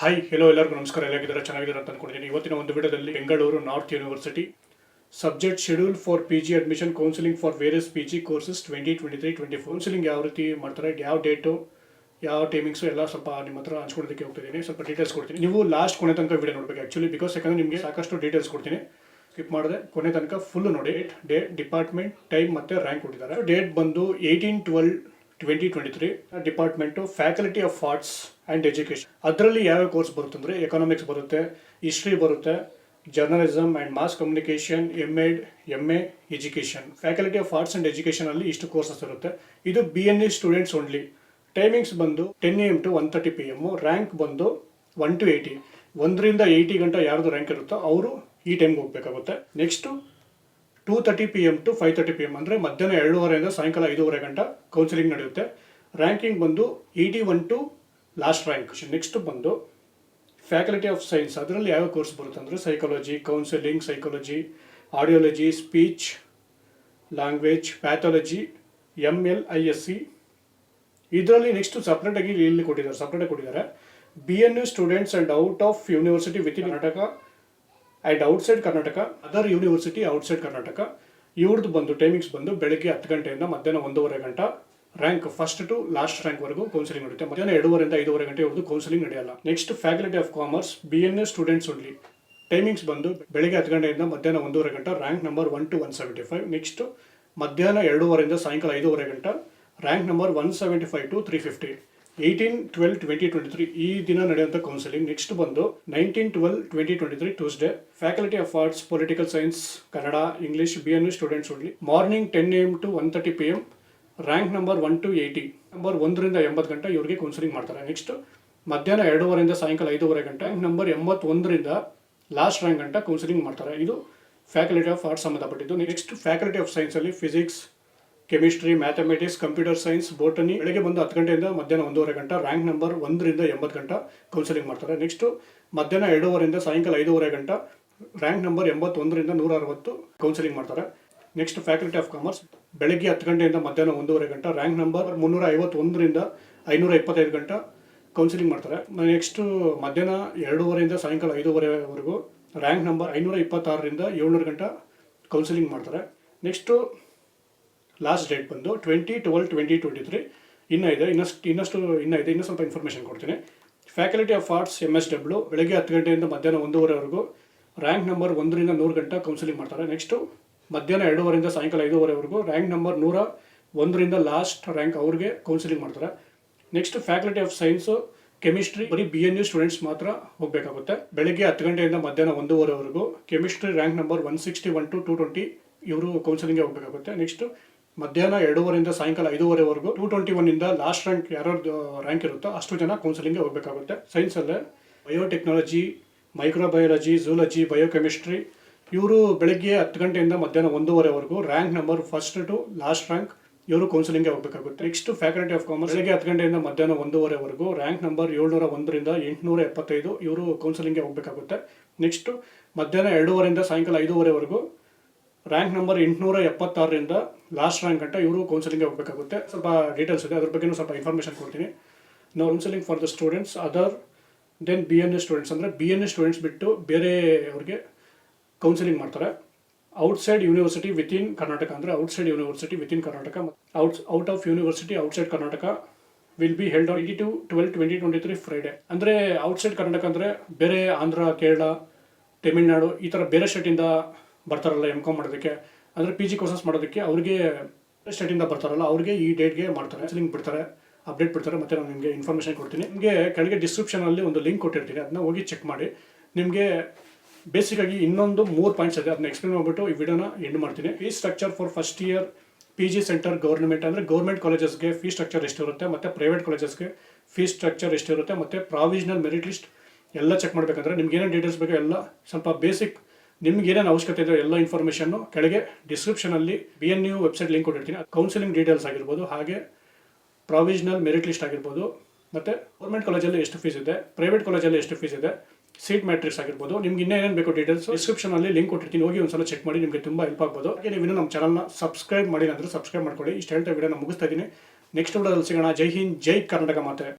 Hi hello ಎಲ್ಲರಿಗೂ ನಮಸ್ಕಾರ. ಎಲ್ಲಾಗಿದ್ದಾರೆ ಚೆನ್ನಾಗಿದ್ದಾರೆ ಅಂತ ಅನ್ಕೊಂಡಿದ್ದೀನಿ. ಇವತ್ತಿನ ಒಂದು ವಿಡಿಯೋದಲ್ಲಿ Bengaluru north university subject schedule for P G admission counselling for various P G courses 2023-24 counselling ಯಾವ ರೀತಿ ಮಾಡ್ತಾರೆ, ಯಾವ ಡೇಟು, ಯಾವ ಟೈಮಿಂಗ್ಸು ಎಲ್ಲ ಸ್ವಲ್ಪ ನಿಮ್ಮ ಹತ್ರ ಹಂಚ್ಕೊಳ್ಳೋದಕ್ಕೆ ಹೋಗ್ತಿದ್ದೀನಿ. ಸ್ವಲ್ಪ ಡೀಟೇಲ್ಸ್ ಕೊಡ್ತೀನಿ. ನೀವು ಲಾಸ್ಟ್ ಕೊನೆ ತನಕ ವಿಡಿಯೋ ನೋಡಬೇಕು ಆ್ಯಕ್ಚುಲಿ, ಬಿಕಾಸ್ ಯಾಕಂದರೆ ನಿಮಗೆ ಸಾಕಷ್ಟು ಡೀಟೇಲ್ಸ್ ಕೊಡ್ತೀನಿ. ಸ್ಕಿಪ್ ಮಾಡಿದೆ ಕೊನೆ ತನಕ ಫುಲ್ ನೋಡಿ. ಡೇಟ್, ಡಿಪಾರ್ಟ್ಮೆಂಟ್, ಟೈಮ್ ಮತ್ತು ರ್ಯಾಂಕ್ ಕೊಟ್ಟಿದ್ದಾರೆ. ಡೇಟ್ ಬಂದು 18/12/2023. Department faculty of arts and education. ಅದರಲ್ಲಿ ಯಾವ ಕೋರ್ಸ್ ಬರುತ್ತೆ ಅಂದರೆ ಎಕನಾಮಿಕ್ಸ್ ಬರುತ್ತೆ, ಹಿಸ್ಟ್ರಿ ಬರುತ್ತೆ, journalism and mass communication, M A education. Faculty of arts and ಎಜುಕೇಷನಲ್ಲಿ ಇಷ್ಟು ಕೋರ್ಸಸ್ ಇರುತ್ತೆ. ಇದು BNE ಸ್ಟೂಡೆಂಟ್ಸ್ ಓನ್ಲಿ. ಟೈಮಿಂಗ್ಸ್ ಬಂದು 10 AM to 1:30 PM. ರ್ಯಾಂಕ್ ಬಂದು 1 to 80. 1ರಿಂದ 80 ಗಂಟೆ ಯಾರ್ದು ರ್ಯಾಂಕ್ ಇರುತ್ತೋ ಅವರು ಈ ಟೈಮ್ಗೆ ಹೋಗಬೇಕಾಗುತ್ತೆ. ನೆಕ್ಸ್ಟು 2:30 PM to 5:30 PM ಅಂದರೆ ಮಧ್ಯಾಹ್ನ 2:30 ಸಾಯಂಕಾಲ 5:30 ಗಂಟೆ ಕೌನ್ಸಿಲಿಂಗ್ ನಡೆಯುತ್ತೆ. ರ್ಯಾಂಕಿಂಗ್ ಬಂದು 81 to ಲಾಸ್ಟ್ ರ್ಯಾಂಕ್. ನೆಕ್ಸ್ಟ್ ಬಂದು ಫ್ಯಾಕಲ್ಟಿ ಆಫ್ ಸೈನ್ಸ್. ಅದರಲ್ಲಿ ಯಾವ ಕೋರ್ಸ್ ಬರುತ್ತೆ ಅಂದರೆ psychology, counselling, psychology, audiology, speech language, pathology, MLISC. ಇದರಲ್ಲಿ ನೆಕ್ಸ್ಟ್ ಸಪ್ರೇಟಾಗಿ ಇಲ್ಲಿ ಕೊಟ್ಟಿದ್ದಾರೆ BNU students and out of university within Karnataka and outside Karnataka, other university outside Karnataka. ಇವ್ರದ್ದು ಬಂದು ಟೈಮಿಂಗ್ಸ್ ಬಂದು ಬೆಳಗ್ಗೆ 10 ಗಂಟೆಯಿಂದ ಮಧ್ಯಾಹ್ನ 1:30 ಗಂಟೆ. ರ್ಯಾಂಕ್ ಫಸ್ಟ್ ಟು ಲಾಸ್ಟ್ ರ್ಯಾಂಕ್ವರೆಗೂ ಕೌನ್ಸಿಲಿಂಗ್ ನಡೆಯುತ್ತೆ. ಮಧ್ಯಾಹ್ನ 2:30 5:30 ಗಂಟೆ ಇವ್ರದ್ದು ಕೌನ್ಸಿಲಿಂಗ್ ನಡೆಯಲ್ಲ. Next faculty of commerce, BNU students only. Timings ಬಂದು ಬೆಳಗ್ಗೆ 10 ಗಂಟೆಯಿಂದ ಮಧ್ಯಾಹ್ನ 1:30 ಗಂಟೆ. Rank number 1 to 175. ನೆಕ್ಸ್ಟ್ ಮಧ್ಯಾಹ್ನ 2:30 ಸಾಯಂಕಾಲ 5:30 ಗಂಟೆ. Rank number 175 to 350. 18/12/2023 ಈ ದಿನ ನಡೆಯುವಂಥ ಕೌನ್ಸಿಲಿಂಗ್. ನೆಕ್ಸ್ಟ್ ಬಂದು 19/12/2023 Tuesday. Faculty of arts, political science, Kannada, English, BNU students only. Morning 10 AM to 1:30 PM. Rank number 1 to 80. Number 1ರಿಂದ 80 ಗಂಟೆ ಇವರಿಗೆ ಕೌನ್ಸಿಲಿಂಗ್ ಮಾಡ್ತಾರೆ. ನೆಕ್ಸ್ಟ್ ಮಧ್ಯಾಹ್ನ 2:30 ಸಾಯಂಕಾಲ 5:30 ಗಂಟೆ. ನಂಬರ್ 81ರಿಂದ ಲಾಸ್ಟ್ ರ್ಯಾಂಕ್ ಗಂಟೆ ಕೌನ್ಸಿಲಿಂಗ್ ಮಾಡ್ತಾರೆ. ಇದು ಫ್ಯಾಕಲ್ಟಿ ಆಫ್ ಆರ್ಟ್ಸ್ ಸಂಬಂಧಪಟ್ಟಿದ್ದು. ನೆಕ್ಸ್ಟ್ ಫ್ಯಾಕಲ್ಟಿ ಆಫ್ ಸೈನ್ಸಲ್ಲಿ physics, chemistry, mathematics, computer science, botany. ಬೆಳಗ್ಗೆ ಬಂದು 10 ಗಂಟೆಯಿಂದ ಮಧ್ಯಾಹ್ನ 1:30 ಗಂಟೆ. ರ್ಯಾಂಕ್ ನಂಬರ್ 1ರಿಂದ 80 ಗಂಟೆ ಕೌನ್ಸಿಲಿಂಗ್ ಮಾಡ್ತಾರೆ. ನೆಕ್ಸ್ಟು ಮಧ್ಯಾಹ್ನ 2:30 ಸಾಯಂಕಾಲ 5:30 ಗಂಟೆ. ರ್ಯಾಂಕ್ ನಂಬರ್ 81ರಿಂದ 160 ಕೌನ್ಸಿಲಿಂಗ್ ಮಾಡ್ತಾರೆ. ನೆಕ್ಸ್ಟ್ ಫ್ಯಾಕಲ್ಟಿ ಆಫ್ ಕಾಮರ್ಸ್ ಬೆಳಗ್ಗೆ 10 ಗಂಟೆಯಿಂದ ಮಧ್ಯಾಹ್ನ 1:30 ಗಂಟೆ. ರ್ಯಾಂಕ್ ನಂಬರ್ 351ರಿಂದ 525 ಗಂಟೆ ಕೌನ್ಸಿಲಿಂಗ್ ಮಾಡ್ತಾರೆ. ನೆಕ್ಸ್ಟು ಮಧ್ಯಾಹ್ನ 2:30 ಸಾಯಂಕಾಲ 5:30ವರೆಗೂ. ರ್ಯಾಂಕ್ ನಂಬರ್ 526ರಿಂದ 700 ಗಂಟೆ ಕೌನ್ಸಿಲಿಂಗ್ ಮಾಡ್ತಾರೆ. ನೆಕ್ಸ್ಟು ಲಾಸ್ಟ್ ಡೇಟ್ ಬಂದು 20/12/2023. ಇನ್ನೂ ಸ್ವಲ್ಪ ಇನ್ಫಾರ್ಮೇಷನ್ ಕೊಡ್ತೀನಿ. ಫ್ಯಾಕಲ್ಟಿ ಆಫ್ ಆರ್ಟ್ಸ್ MSW ಬೆಳಗ್ಗೆ 10 ಗಂಟೆಯಿಂದ ಮಧ್ಯಾಹ್ನ 1:30ವರೆಗೂ. ರ್ಯಾಂಕ್ ನಂಬರ್ 1ರಿಂದ 100 ಗಂಟೆ ಕೌನ್ಸಿಲಿಂಗ್ ಮಾಡ್ತಾರೆ. ನೆಕ್ಸ್ಟು ಮಧ್ಯಾಹ್ನ 2:30 ಸಾಯಂಕಾಲ 5:30ವರೆಗೂ. ರ್ಯಾಂಕ್ ನಂಬರ್ 101ರಿಂದ ಲಾಸ್ಟ್ ರ್ಯಾಂಕ್ ಅವ್ರಿಗೆ ಕೌನ್ಸಿಲಿಂಗ್ ಮಾಡ್ತಾರೆ. Next faculty of science, chemistry ಬರೀ BNU ಸ್ಟೂಡೆಂಟ್ಸ್ ಮಾತ್ರ ಹೋಗಬೇಕಾಗುತ್ತೆ. ಬೆಳಗ್ಗೆ 10 ಗಂಟೆಯಿಂದ ಮಧ್ಯಾಹ್ನ 1:30ವರೆಗೂ. ಕೆಮಿಸ್ಟ್ರಿ ರ್ಯಾಂಕ್ ನಂಬರ್ 161 to 220 ಇವರು ಕೌನ್ಸಿಲಿಂಗ್ಗೆ ಹೋಗಬೇಕಾಗುತ್ತೆ. ನೆಕ್ಸ್ಟ್ ಮಧ್ಯಾಹ್ನ 2:30 ಸಾಯಂಕಾಲ 5:30ವರೆಗೂ. 221ಇಂದ ಲಾಸ್ಟ್ ರ್ಯಾಂಕ್ ಯಾರ್ಯಾರ್ದು ರ್ಯಾಂಕ್ ಇರುತ್ತೋ ಅಷ್ಟು ಜನ ಕೌನ್ಸಿಲಿಂಗ್ಗೆ ಹೋಗಬೇಕಾಗುತ್ತೆ. ಸೈನ್ಸಲ್ಲೇ ಬಯೋಟೆಕ್ನಾಲಜಿ, ಮೈಕ್ರೋಬಯಾಲಜಿ, ಝೂಲಜಿ, ಬಯೋಕೆಮಿಸ್ಟ್ರಿ ಇವರು ಬೆಳಗ್ಗೆ 10 ಗಂಟೆಯಿಂದ ಮಧ್ಯಾಹ್ನ 1:30ವರೆಗೂ. Rank number first to last rank ಇವರು ಕೌನ್ಸಿಲಿಂಗ್ಗೆ ಹೋಗಬೇಕಾಗುತ್ತೆ. ನೆಕ್ಸ್ಟ್ ಫ್ಯಾಕಲ್ಟಿ ಆಫ್ ಕಾಮರ್ಸ್ ಬೆಳಗ್ಗೆ 10 ಗಂಟೆಯಿಂದ ಮಧ್ಯಾಹ್ನ 1:30ವರೆಗೂ. ರ್ಯಾಂಕ್ ನಂಬರ್ 701ರಿಂದ 875 ಇವರು ಕೌನ್ಸಿಲಿಂಗ್ಗೆ ಹೋಗಬೇಕಾಗುತ್ತೆ. ನೆಕ್ಸ್ಟು ಮಧ್ಯಾಹ್ನ 2:30 ಸಾಯಂಕಾಲ 5:30ವರೆಗೂ. ರ್ಯಾಂಕ್ ನಂಬರ್ 876ರಿಂದ ಲಾಸ್ಟ್ ರ್ಯಾಂಕ್ ಗಂಟೆ ಇವರು ಕೌನ್ಸಿಲಿಂಗ್ಗೆ ಹೋಗಬೇಕಾಗುತ್ತೆ. ಸ್ವಲ್ಪ ಡೀಟೇಲ್ಸ್ ಇದೆ, ಅದ್ರ ಬಗ್ಗೆನೂ ಸ್ವಲ್ಪ ಇನ್ಫಾರ್ಮೇಷನ್ ಕೊಡ್ತೀನಿ. ನಾವು counselling for the students other then BNU students ಅಂದರೆ BNU ಸ್ಟೂಡೆಂಟ್ಸ್ ಬಿಟ್ಟು ಬೇರೆ ಅವ್ರಿಗೆ ಕೌನ್ಸಿಲಿಂಗ್ ಮಾಡ್ತಾರೆ. Outside university within Karnataka ಅಂದರೆ outside university within Karnataka, out of university outside Karnataka will be held on 22/12/2023 Friday. ಅಂದರೆ ಔಟ್ಸೈಡ್ ಕರ್ನಾಟಕ ಅಂದರೆ ಬೇರೆ ಆಂಧ್ರ, ಕೇರಳ, ತಮಿಳ್ನಾಡು ಈ ಥರ ಬೇರೆ ಸ್ಟೇಟಿಂದ ಬರ್ತಾರಲ್ಲ MCOM ಮಾಡೋದಕ್ಕೆ, ಅಂದರೆ PG ಕೋರ್ಸಸ್ ಮಾಡೋದಕ್ಕೆ ಅವ್ರಿಗೆ ಸ್ಟೇಟಿಂದ ಬರ್ತಾರಲ್ಲ ಅವ್ರಿಗೆ ಈ ಡೇಟ್ಗೆ ಮಾಡ್ತಾರೆ, ಲಿಂಕ್ ಬಿಡ್ತಾರೆ, ಅಪ್ಡೇಟ್ ಬಿಡ್ತಾರೆ. ಮತ್ತು ನಾನು ನಿಮಗೆ ಇನ್ಫಾರ್ಮೇಷನ್ ಕೊಡ್ತೀನಿ. ನಿಮಗೆ ಕೆಳಗೆ ಡಿಸ್ಕ್ರಿಪ್ಷನಲ್ಲಿ ಒಂದು ಲಿಂಕ್ ಕೊಟ್ಟಿರ್ತೀನಿ, ಅದನ್ನ ಹೋಗಿ ಚೆಕ್ ಮಾಡಿ. ನಿಮಗೆ ಬೇಸಿಕಾಗಿ ಇನ್ನೊಂದು 3 ಪಾಯಿಂಟ್ಸ್ ಇದೆ, ಅದನ್ನ ಎಕ್ಸ್ಪ್ಲೇನ್ ಮಾಡಿಬಿಟ್ಟು ಈ ವಿಡಿಯೋನ ಎಂಡ್ ಮಾಡ್ತೀನಿ. Fees structure for first year PG centre government ಅಂದರೆ ಗೌರ್ಮೆಂಟ್ ಕಾಲೇಜಸ್ಗೆ ಫೀಸ್ ಸ್ಟ್ರಕ್ಚರ್ ಎಷ್ಟಿರುತ್ತೆ, ಮತ್ತು ಪ್ರೈವೇಟ್ ಕಾಲೇಜಸ್ಗೆ ಫೀಸ್ ಸ್ಟ್ರಕ್ಚರ್ ಎಷ್ಟಿರುತ್ತೆ, ಮತ್ತು ಪ್ರಾವಿಷನಲ್ ಮೆರಿಟ್ ಲಿಸ್ಟ್ ಎಲ್ಲ ಚೆಕ್ ಮಾಡಬೇಕಂದ್ರೆ ನಿಮ್ಗೆ ಏನೇನು ಡೀಟೇಲ್ಸ್ ಬೇಕೋ ಎಲ್ಲ ಸ್ವಲ್ಪ ಬೇಸಿಕ್ ನಿಮ್ಗೆ ಏನೇನು ಅವಶ್ಯಕತೆ ಇದೆ ಎಲ್ಲ ಇನ್ಫಾರ್ಮೇಷನ್ನು ಕೆಳಗೆ ಡಿಸ್ಕ್ರಿಪ್ಷನಲ್ಲಿ BNU ವೆಬ್ಸೈಟ್ ಲಿಂಕ್ ಕೊಟ್ಟಿರ್ತೀನಿ. ಕೌನ್ಸಿಲಿಂಗ್ ಡೀಟೇಲ್ಸ್ ಆಗಿರ್ಬೋದು, ಹಾಗೆ ಪ್ರಾವಿಷನಲ್ ಮೆರಿಟ್ ಲಿಸ್ಟ್ ಆಗಿರ್ಬೋದು, ಮತ್ತು ಗೌರ್ಮೆಂಟ್ ಕಾಲೇಜಲ್ಲಿ ಎಷ್ಟು ಫೀಸ್ ಇದೆ, ಪ್ರೈವೇಟ್ ಕಾಲೇಜಲ್ಲಿ ಎಷ್ಟು ಫೀಸ್ ಇದೆ, ಸೀಟ್ ಮ್ಯಾಟ್ರಿಕ್ಸ್ ಆಗಿರ್ಬೋದು. ನಿಮ್ಗೆ ಇನ್ನೇನೇನು ಬೇಕು ಡೀಟೇಲ್ಸ್ ಡಿಸ್ಕ್ರಿಪ್ಷನಲ್ಲಿ ಲಿಂಕ್ ಕೊಟ್ಟಿರ್ತೀನಿ, ಹೋಗಿ ಒಂದ್ಸಲ ಚೆಕ್ ಮಾಡಿ, ನಿಮಗೆ ತುಂಬ ಹೆಲ್ಪ್ ಆಗ್ಬೋದು. ಹಾಗೆ ನೀವು ನಮ್ಮ ಚಾನಲ್ನ ಸಬ್ಸ್ಕ್ರೈಬ್ ಮಾಡಿಲ್ಲ ಅಂದರೆ ಸಬ್ಸ್ಕ್ರೈಬ್ ಮಾಡ್ಕೊಳ್ಳಿ. ಇಷ್ಟು ಹೇಳ್ತಾ ವಿಡಿಯೋನ ಮುಗಿಸ್ತಾ ಇದ್ದೀನಿ. ನೆಕ್ಸ್ಟ್ ವಿಡಿಯೋದಲ್ಲಿ ಸಿಗೋಣ. ಜೈ ಹಿಂದ್, ಜೈ ಕರ್ನಾಟಕ ಮಾತೆ.